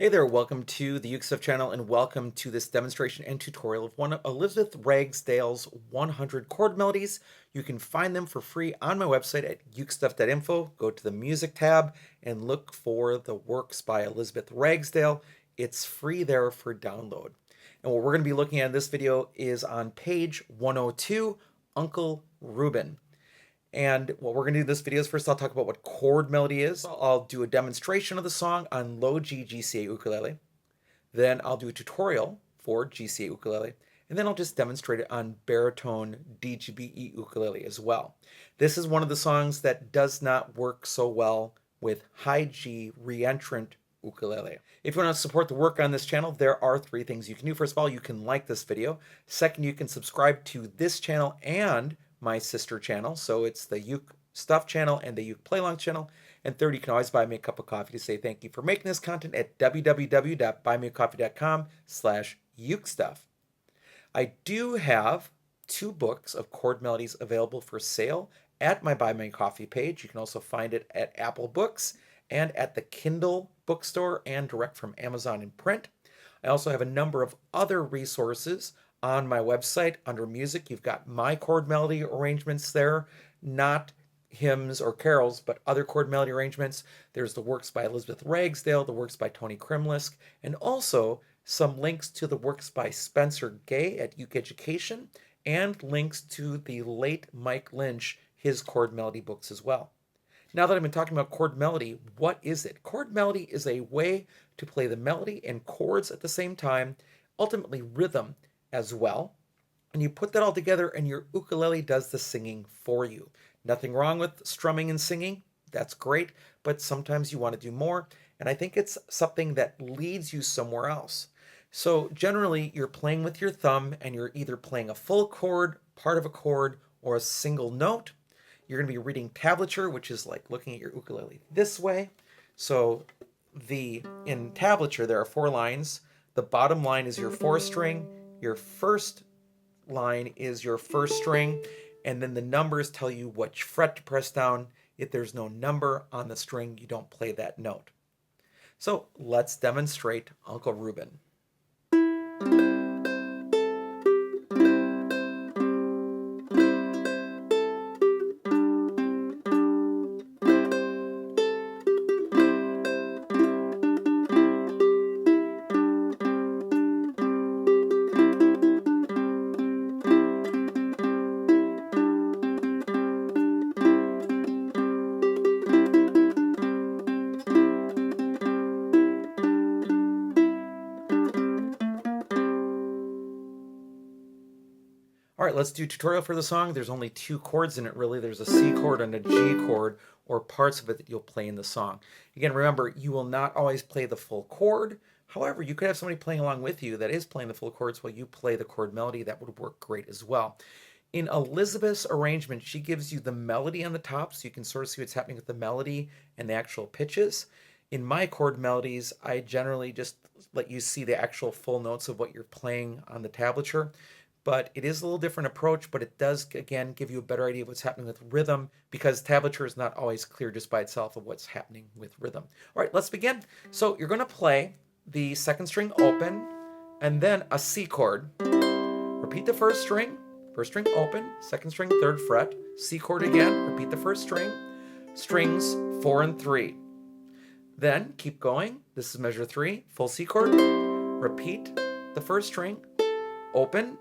Hey there, welcome to the Uke Stuff channel and welcome to this demonstration and tutorial of one of Elizabeth Ragsdale's 100 chord melodies. You can find them for free on my website at ukestuff.info. Go to the music tab and look for the works by Elizabeth Ragsdale. It's free there for download. And what we're going to be looking at in this video is on page 102, Uncle Reuben. And what we're going to do in this video is first I'll talk about what chord melody is. I'll do a demonstration of the song on low G GCEA ukulele. Then I'll do a tutorial for GCEA ukulele. And then I'll just demonstrate it on Baritone DGBE ukulele as well. This is one of the songs that does not work so well with high G reentrant ukulele. If you want to support the work on this channel, there are three things you can do. First of all, you can like this video. Second, you can subscribe to this channel and my sister channel. So it's the Uke Stuff channel and the Uke Playlong channel. And third, you can always buy me a cup of coffee to say thank you for making this content at www.buymeacoffee.com/ukestuff. I do have 2 books of chord melodies available for sale at my Buy Me a Coffee page. You can also find it at Apple Books and at the Kindle bookstore and direct from Amazon in print. I also have a number of other resources on my website. Under music, you've got my chord melody arrangements there, not hymns or carols, but other chord melody arrangements. There's the works by Elizabeth Ragsdale, the works by Tony Krimlisk, and also some links to the works by Spencer Gay at Uke Education, and links to the late Mike Lynch, his chord melody books as well. Now that I've been talking about chord melody, what is it? Chord melody is a way to play the melody and chords at the same time, ultimately rhythm as well. And you put that all together and your ukulele does the singing for you. Nothing wrong with strumming and singing. That's great, but sometimes you want to do more. And I think it's something that leads you somewhere else. So generally you're playing with your thumb and you're either playing a full chord, part of a chord, or a single note. You're going to be reading tablature, which is like looking at your ukulele this way. So in tablature, there are 4 lines. The bottom line is your 4th string. Your first line is your 1st string, and then the numbers tell you which fret to press down. If there's no number on the string, you don't play that note. So let's demonstrate Uncle Reuben. All right, let's do a tutorial for the song. There's only 2 chords in it, really. There's a C chord and a G chord, or parts of it that you'll play in the song. Again, remember, you will not always play the full chord. However, you could have somebody playing along with you that is playing the full chords while you play the chord melody. That would work great as well. In Elizabeth's arrangement, she gives you the melody on the top, so you can sort of see what's happening with the melody and the actual pitches. In my chord melodies, I generally just let you see the actual full notes of what you're playing on the tablature. But it is a little different approach, but it does, again, give you a better idea of what's happening with rhythm, because tablature is not always clear just by itself of what's happening with rhythm. All right, let's begin. So you're going to play the 2nd string open, and then a C chord. Repeat the 1st string open, 2nd string, 3rd fret, C chord again, repeat the 1st string, strings 4 and 3. Then keep going. This is measure 3, full C chord, repeat the 1st string, open,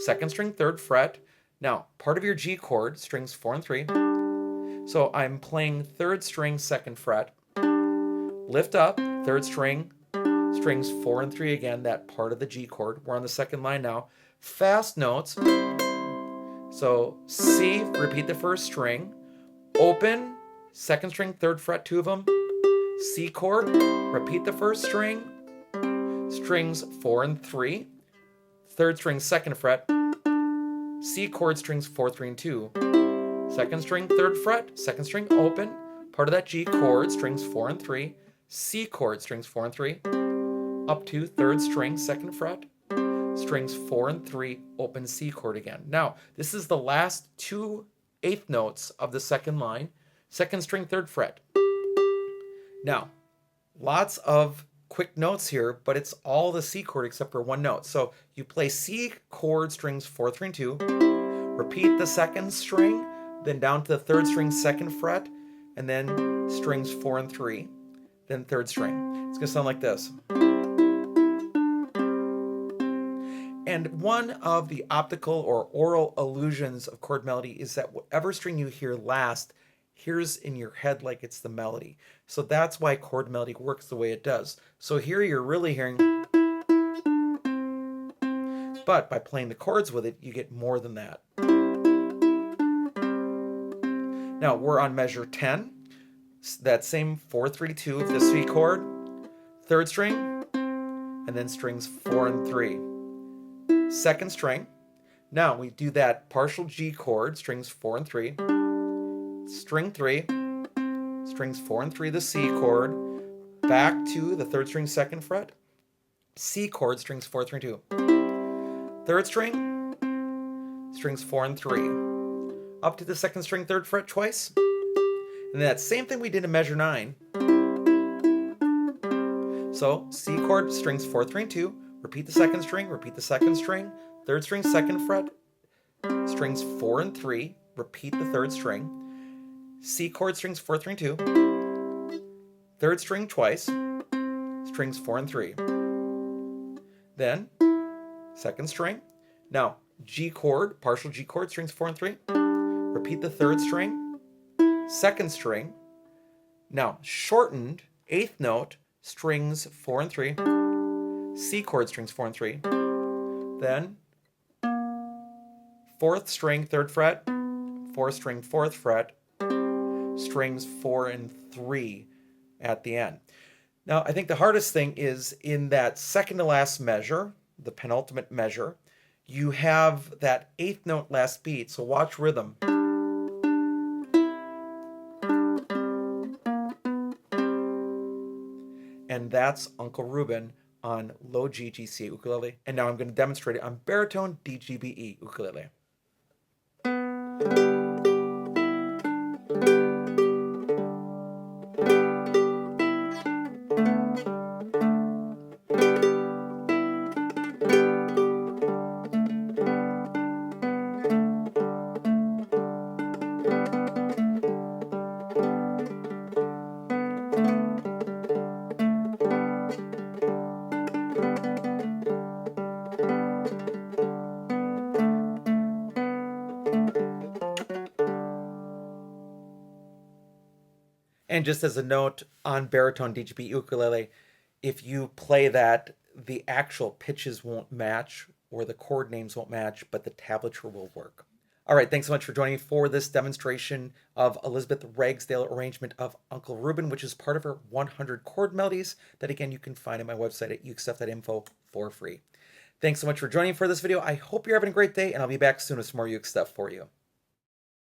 2nd string, 3rd fret. Now, part of your G chord, strings 4 and 3. So I'm playing 3rd string, 2nd fret. Lift up, 3rd string, strings 4 and 3 again, that part of the G chord. We're on the 2nd line now. Fast notes. So C, repeat the 1st string. Open, 2nd string, 3rd fret, 2 of them. C chord, repeat the 1st string. Strings 4 and 3. 3rd string, 2nd fret, C chord, strings 4, 3, and 2. 2nd string, 3rd fret, 2nd string, open, part of that G chord, strings 4 and 3. C chord, strings 4 and 3. Up to 3rd string, 2nd fret, strings 4 and 3, open C chord again. Now, this is the last 2 8th notes of the 2nd line, 2nd string, 3rd fret. Now, lots of quick notes here, but it's all the C chord except for one note. So you play C chord strings 4, 3, and 2, repeat the second string, then down to the third string, second fret, and then strings 4 and 3, then third string. It's gonna sound like this. And one of the optical or oral illusions of chord melody is that whatever string you hear last hears in your head like it's the melody. So that's why chord melody works the way it does. So here you're really hearing, but by playing the chords with it, you get more than that. Now we're on measure 10. That same 4, 3, 2 of the C chord, third string, and then strings 4 and 3. Second string. Now we do that partial G chord, strings 4 and 3, string 3, strings 4 and 3, the C chord, back to the third string, second fret, C chord, strings 4, 3, 2. Third string, strings 4 and 3, up to the second string, third fret twice, and that same thing we did in measure 9. So C chord, strings 4, 3, and 2, repeat the second string, third string, second fret, strings 4 and 3, repeat the third string, C chord, strings 4, 3, and 2, third string twice, strings 4 and 3. Then second string. Now G chord, partial G chord, strings 4 and 3, repeat the third string, second string. Now shortened eighth note, strings 4 and 3, C chord, strings 4 and 3, then fourth string, third fret, fourth string, fourth fret, strings 4 and 3 at the end. Now I think the hardest thing is in that second to last measure, the penultimate measure, you have that eighth note last beat, so watch rhythm. And that's Uncle Rueben on low G GCEA ukulele. And now I'm going to demonstrate it on Baritone DGBE ukulele. And just as a note on Baritone DGBE ukulele, if you play that, the actual pitches won't match or the chord names won't match, but the tablature will work. All right, thanks so much for joining me for this demonstration of Elizabeth Ragsdale arrangement of Uncle Rueben, which is part of her 100 chord melodies that, again, you can find at my website at ukestuff.info for free. Thanks so much for joining me for this video. I hope you're having a great day, and I'll be back soon with some more uke stuff for you.